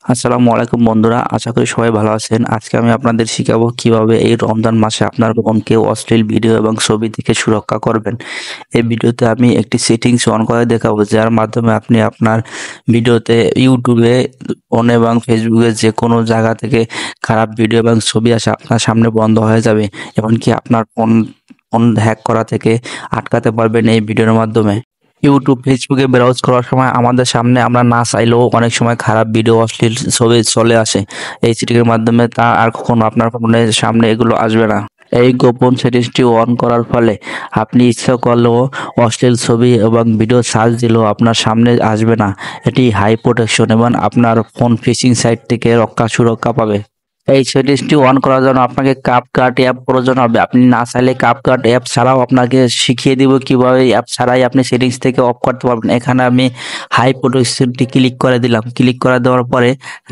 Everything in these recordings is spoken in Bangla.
আসসালামু আলাইকুম বন্ধুরা, আশা করি সবাই ভালো আছেন। আজকে আমি আপনাদের শিখাবো কিভাবে এই রমজান মাসে আপনার ফোনকে অশ্লীল ভিডিও এবং ছবি থেকে সুরক্ষা করবেন। এই ভিডিওতে আমি একটি সেটিংস অন করে দেখাবো, যার মাধ্যমে আপনি আপনার ভিডিওতে ইউটিউবে ফোন এবং ফেসবুকে যে কোনো জায়গা থেকে খারাপ ভিডিও এবং ছবি আসা আপনার সামনে বন্ধ হয়ে যাবে। এমনকি আপনার ফোন ফোন হ্যাক করা থেকে আটকাতে পারবেন এই ভিডিওর মাধ্যমে। ইউটিউব, ফেসবুকে ব্রাউজ করার সময় আমাদের সামনে আমরা না চাইলেও অনেক সময় খারাপ ভিডিও, অশ্লীল ছবি চলে আসে। এই সেটিংয়ের মাধ্যমে তা আর কখনো আপনার ফোনের সামনে এগুলো আসবে না। এই গোপন সেটিংসটি অন করার ফলে আপনি ইচ্ছা করলেও অশ্লীল ছবি এবং ভিডিও সার্চ দিলেও আপনার সামনে আসবে না। এটি হাই প্রোটেকশন এবং আপনার ফোন ফিশিং সাইট থেকে সুরক্ষা পাবে। এই সেটিংসটি অন করার জন্য আপনাকে CapCut অ্যাপ প্রয়োজন হবে। আপনি না চাইলে CapCut অ্যাপ ছাড়াও আপনাকে শিখিয়ে দিব কিভাবে অ্যাপ ছাড়াই আপনি সেটিংস থেকে অফ করতে পারবেন। এখানে আমি হাই প্রোটেকশনটি ক্লিক করে দিলাম। ক্লিক করে দেওয়ার পরে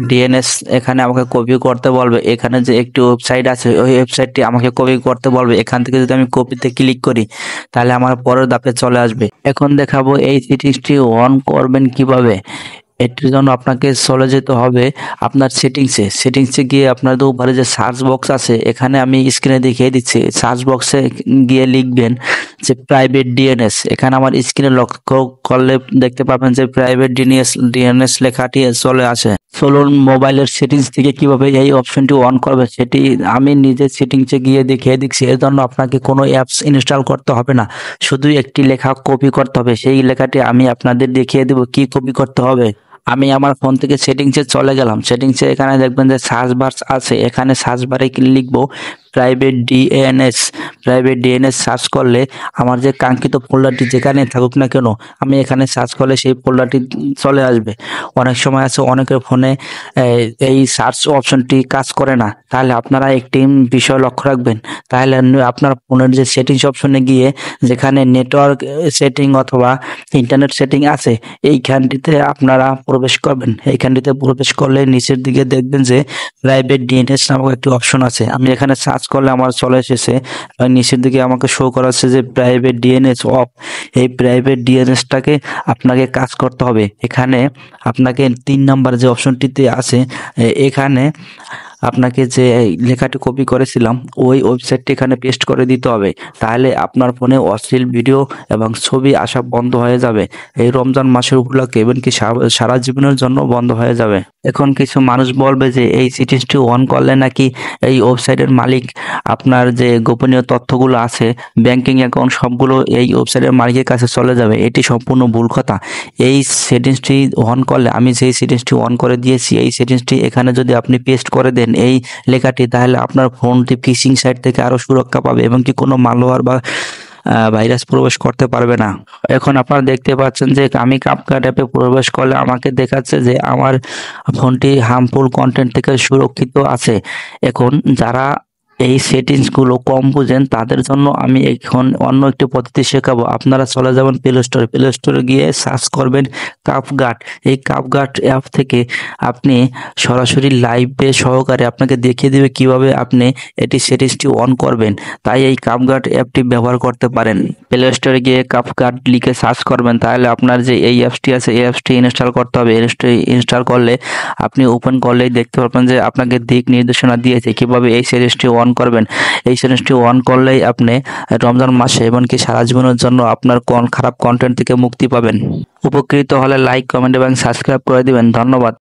ডিএনএস এখানে আমাকে কপি করতে বলবে। এখানে যে একটি ওয়েবসাইট আছে, ওই ওয়েবসাইটটি আমাকে কপি করতে বলবে। এখান থেকে যদি আমি কপিতে ক্লিক করি তাহলে আমার পরের ধাপে চলে আসবে। এখন দেখাবো এই সেটিংসটি অন করবেন কিভাবে। এটির জন্য আপনাকে চলে যেতে হবে আপনার সেটিংসে গিয়ে আপনাদের উপরে যে সার্চ বক্স আছে, এখানে আমি স্ক্রিনে দেখিয়ে দিচ্ছি। সার্চ বক্সে গিয়ে লিখবেন যে প্রাইভেট ডিএনএস। এখানে আমার স্ক্রিনে লক্ষ্য করলে দেখতে পাবেন যে প্রাইভেট ডিএনএস লেখাটি চলে আসে। চলুন মোবাইলের সেটিংস থেকে কিভাবে এই অপশনটি অন করবে সেটি আমি নিজের সেটিংসে গিয়ে দেখিয়ে দিচ্ছি। এর জন্য আপনাকে কোনো অ্যাপস ইনস্টল করতে হবে না, শুধু একটি লেখা কপি করতে হবে। সেই লেখাটি আমি আপনাদের দেখিয়ে দেবো কি কপি করতে হবে। আমি আমার ফোন থেকে সেটিংসে চলে গেলাম। সেটিংসে এখানে দেখবেন যে সার্চ বার আছে, এখানে সার্চ বারে লিখবো private DNS. Private DNS search করলে আমার যে কাঙ্ক্ষিত ফোল্ডারটি যেখানে থাকুক না কেন, আমি এখানে সার্চ করলে সেই ফোল্ডারটি চলে আসবে। অনেক সময় আছে অনেকের ফোনে এই সার্চ অপশনটি কাজ করে না, তাহলে আপনারা একটি বিষয় লক্ষ্য রাখবেন। তাহলে আপনার ফোনের যে সেটিংস অপশনে গিয়ে যেখানে নেটওয়ার্ক সেটিং অথবা ইন্টারনেট সেটিং আছে, এইখানটিতে আপনারা প্রবেশ করবেন। এইখানটিতে প্রবেশ করলে নিচের দিকে দেখবেন যে প্রাইভেট ডিএনএস নামক একটি অপশন আছে। আমি এখানে সার্চ করলে আমার চলে এসেছে এবং নিচের দিকে আমাকে শো করাচ্ছে যে প্রাইভেট ডিএনএস অফ। এই প্রাইভেট ডিএনএসটাকে আপনাকে কাজ করতে হবে। এখানে আপনাকে 3 নাম্বার যে অপশনটিতে আছে, এখানে আপনাকে যে লেখাটি কপি করেছিলাম ওই ওয়েবসাইটটি এখানে পেস্ট করে দিতে হবে। তাহলে আপনার ফোনে অশ্লীল ভিডিও এবং ছবি আসা বন্ধ হয়ে যাবে। এই রমজান মাসের উপলক্ষে এমনকি সারা জীবনের জন্য বন্ধ হয়ে যাবে। এখন কিছু মানুষ বলবে যে এই সেটিংসটি অন করলে নাকি এই ওয়েবসাইটের মালিক আপনার যে গোপনীয় তথ্যগুলো আছে, ব্যাংকিং অ্যাকাউন্ট সবগুলো এই ওয়েবসাইটের মালিকের কাছে চলে যাবে। এটি সম্পূর্ণ ভুল কথা। এই সেটিংসটি অন করলে, আমি যেই সেটিংসটি অন করে দিয়েছি, এই সেটিংসটি এখানে যদি আপনি পেস্ট করে দেন এই লেখাটি, তাহলে আপনার ফোনটি ফিশিং সাইট থেকে আরো সুরক্ষা পাবে এবং কি কোনো মালওয়্যার বা ভাইরাস প্রবেশ করতে পারবে না। এখন আপনারা দেখতে পাচ্ছেন যে আমি CapCut অ্যাপে প্রবেশ করলে আমাকে দেখাচ্ছে যে আমার ফোনটি হার্মফুল কন্টেন্ট থেকে সুরক্ষিত আছে। এখন যারা এই সেটিংসগুলো কম বুঝেন তাদের জন্য আমি এখন অন্য একটি পদ্ধতি শেখাবো। আপনারা চলে যাবেন প্লে স্টোরে গিয়ে সার্চ করবেন CapCut। এই CapCut অ্যাপ থেকে আপনি সরাসরি লাইভে সহকারে আপনাকে দেখিয়ে দেবে কিভাবে আপনি এটি সেটিংসটি অন করবেন। তাই এই CapCut অ্যাপটি ব্যবহার করতে পারেন। প্লে স্টোরে গিয়ে CapCut লিখে সার্চ করবেন, তাহলে আপনার যে এই অ্যাপসটি আছে এই অ্যাপসটি ইনস্টল করতে হবে। ইনস্টল করলে আপনি ওপেন করলেই দেখতে পাবেন যে আপনাকে দিক নির্দেশনা দিয়েছে কিভাবে এই সেটিংসটি অন করবেন। এই সেটিংসটি অন করলেই আপনি রমজান মাসে এমনকি সারা জীবনের জন্য আপনার খারাপ কন্টেন্ট থেকে মুক্তি পাবেন। উপকৃত হলে লাইক, কমেন্ট এবং সাবস্ক্রাইব করে দিবেন। ধন্যবাদ।